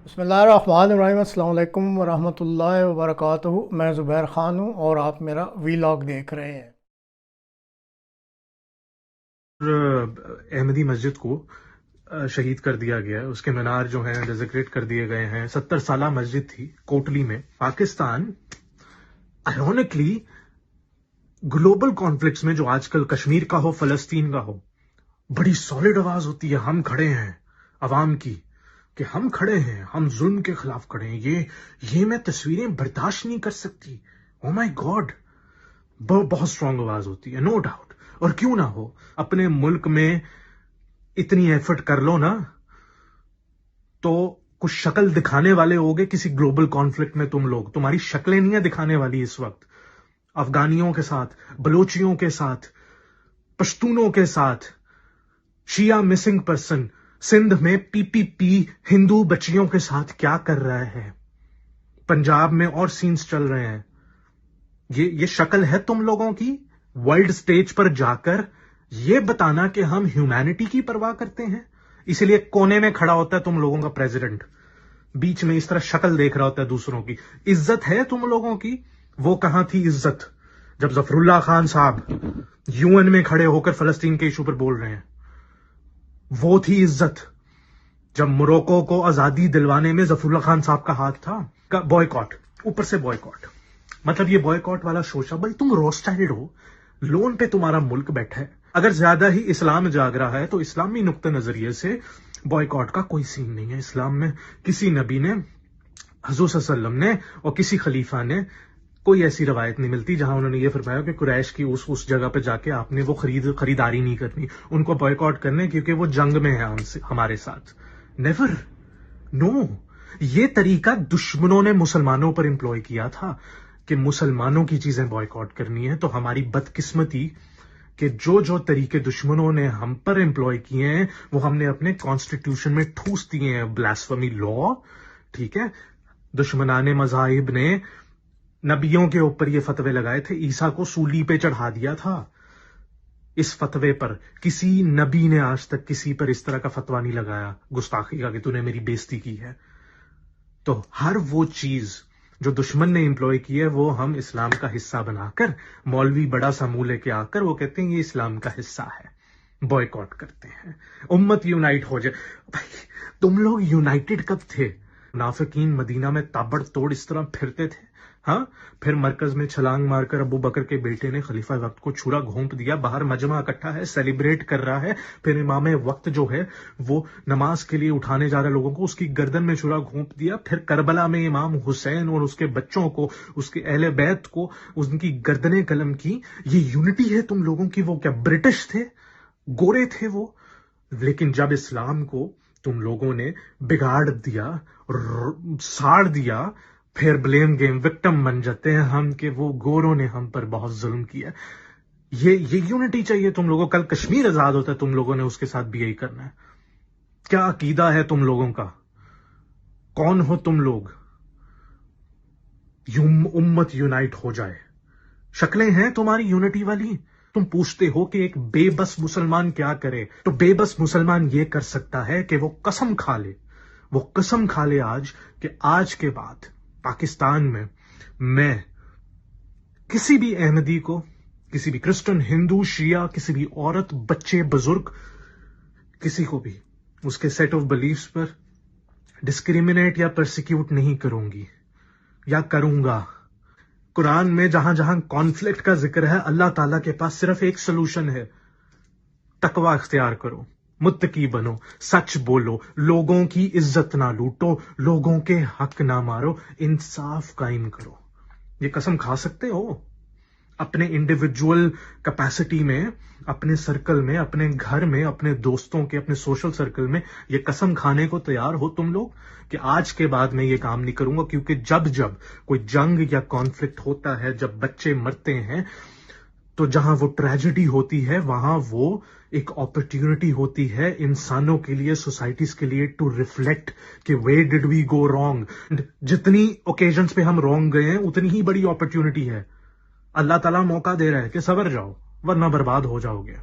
बिस्मिल्लाहिर्रहमानिर्रहीम। अस्सलाम वालेकुम वरहमतुल्लाहि वबरकातुहू। मैं ज़ुबैर ख़ान हूँ और आप मेरा वीलॉग देख रहे हैं। अहमदी मस्जिद को शहीद कर दिया गया है, उसके मीनार जो हैं डेजिग्रेट कर दिए गए हैं। 70 साला मस्जिद थी कोटली में। पाकिस्तान आयरॉनिकली ग्लोबल कॉन्फ्लिक्ट्स में, जो आजकल कश्मीर का हो, फलस्तीन का हो, बड़ी सॉलिड आवाज होती है। हम खड़े हैं अवाम की, कि हम खड़े हैं, हम जुल्म के खिलाफ खड़े हैं। ये मैं तस्वीरें बर्दाश्त नहीं कर सकती। ओ माय गॉड, बहुत स्ट्रांग आवाज होती है, नो डाउट। और क्यों ना हो, अपने मुल्क में इतनी एफर्ट कर लो ना, तो कुछ शक्ल दिखाने वाले होगे किसी ग्लोबल कॉन्फ्लिक्ट में। तुम लोग, तुम्हारी शक्लें नहीं है दिखाने वाली इस वक्त। अफगानियों के साथ, बलोचियों के साथ, पश्तूनों के साथ, शिया मिसिंग पर्सन, सिंध में पीपीपी हिंदू बच्चियों के साथ क्या कर रहा है। पंजाब में और सीन्स चल रहे हैं। ये शक्ल है तुम लोगों की, वर्ल्ड स्टेज पर जाकर ये बताना कि हम ह्यूमैनिटी की परवाह करते हैं। इसीलिए कोने में खड़ा होता है तुम लोगों का प्रेसिडेंट, बीच में इस तरह शक्ल देख रहा होता है दूसरों की। इज्जत है तुम लोगों की? वो कहां थी इज्जत जब जफरुल्लाह खान साहब यूएन में खड़े होकर फलस्तीन के इशू पर बोल रहे हैं? वो थी इज्जत जब मोरक्को को आजादी दिलवाने में जफरुल्लाह खान साहब का हाथ था। बॉयकॉट, ऊपर से बॉयकॉट। मतलब ये बॉयकॉट वाला सोचा, भाई तुम रोस्टाइल्ड हो, लोन पे तुम्हारा मुल्क बैठा है। अगर ज्यादा ही इस्लाम जाग रहा है तो इस्लामी नुक्ते नजरिए से बॉयकॉट का कोई सीन नहीं है। इस्लाम में किसी नबी ने, हुजूर सल्लल्लाहु अलैहि वसल्लम ने और किसी खलीफा ने कोई ऐसी रवायत नहीं मिलती जहां उन्होंने ये फरमाया कि कुरैश की उस जगह पे जाके आपने वो खरीदारी नहीं करनी, उनको बॉयकॉट करने, क्योंकि वो जंग में है हमसे, हमारे साथ। Never, no. ये तरीका दुश्मनों ने मुसलमानों पर एम्प्लॉय किया था कि मुसलमानों की चीजें बॉयकॉट करनी है। तो हमारी बदकिस्मती कि जो तरीके दुश्मनों ने हम पर एम्प्लॉय किए हैं वो हमने अपने कॉन्स्टिट्यूशन में ठूस दिए हैं। ब्लास्फेमी लॉ, ठीक है। दुश्मनाने मज़ाहिब ने नबियों के ऊपर ये फतवे लगाए थे, ईसा को सूली पे चढ़ा दिया था। इस फतवे पर किसी नबी ने आज तक किसी पर इस तरह का फतवा नहीं लगाया गुस्ताखी का कि तूने मेरी बेइज्जती की है। तो हर वो चीज जो दुश्मन ने एम्प्लॉय की है वो हम इस्लाम का हिस्सा बनाकर, मौलवी बड़ा सा मुंह लेके आकर वो कहते हैं ये इस्लाम का हिस्सा है, बॉयकॉट करते हैं। उम्मत यूनाइट हो जाए। भाई तुम लोग यूनाइटेड कब थे? मुनाफिकीन मदीना में ताबड़तोड़ इस तरह फिरते थे, हाँ। फिर मरकज में छलांग मारकर अबू बकर के बेटे ने खलीफा वक्त को छुरा घोंप दिया। बाहर मजमा इकट्ठा है, सेलिब्रेट कर रहा है। फिर इमाम वक्त जो है वो नमाज के लिए उठाने जा रहे लोगों को, उसकी गर्दन में छुरा घोंप दिया। फिर करबला में इमाम हुसैन और उसके बच्चों को, उसके अहले बैत को, उनकी गर्दनें कलम की। ये यूनिटी है तुम लोगों की? वो क्या ब्रिटिश थे? गोरे थे वो? लेकिन जब इस्लाम को तुम लोगों ने बिगाड़ दिया, साड़ दिया, फिर ब्लेम गेम, विक्टिम बन जाते हैं हम कि वो गोरों ने हम पर बहुत जुल्म किया। ये यूनिटी चाहिए तुम लोगों को? कल कश्मीर आजाद होता है, तुम लोगों ने उसके साथ भी यही करना है। क्या अकीदा है तुम लोगों का? कौन हो तुम लोग? उम्मत यूनाइट हो जाए। शक्लें हैं तुम्हारी यूनिटी वाली? तुम पूछते हो कि एक बेबस मुसलमान क्या करे, तो बेबस मुसलमान ये कर सकता है कि वो कसम खा ले, वो कसम खा ले आज कि आज के बाद पाकिस्तान में मैं किसी भी अहमदी को, किसी भी क्रिश्चियन, हिंदू, शिया, किसी भी औरत, बच्चे, बुजुर्ग, किसी को भी उसके सेट ऑफ बिलीफ्स पर डिस्क्रिमिनेट या परसिक्यूट नहीं करूंगी या करूंगा। कुरान में जहां जहां कॉन्फ्लिक्ट का जिक्र है, अल्लाह ताला के पास सिर्फ एक सोल्यूशन है, तकवा इख्तियार करो, मुत्तकी बनो, सच बोलो, लोगों की इज्जत ना लूटो, लोगों के हक ना मारो, इंसाफ कायम करो। ये कसम खा सकते हो अपने इंडिविजुअल कैपेसिटी में, अपने सर्कल में, अपने घर में, अपने दोस्तों के, अपने सोशल सर्कल में? ये कसम खाने को तैयार हो तुम लोग कि आज के बाद मैं ये काम नहीं करूंगा? क्योंकि जब जब कोई जंग या कॉन्फ्लिक्ट होता है, जब बच्चे मरते हैं, तो जहां वो ट्रेजेडी होती है वहां वो एक अपॉर्चुनिटी होती है इंसानों के लिए, सोसाइटीज के लिए, टू रिफ्लेक्ट कि where did we go wrong. जितनी ओकेजन्स पे हम रॉन्ग गए हैं उतनी ही बड़ी अपॉर्चुनिटी है। अल्लाह ताला मौका दे रहा है कि सवर जाओ, वरना बर्बाद हो जाओगे।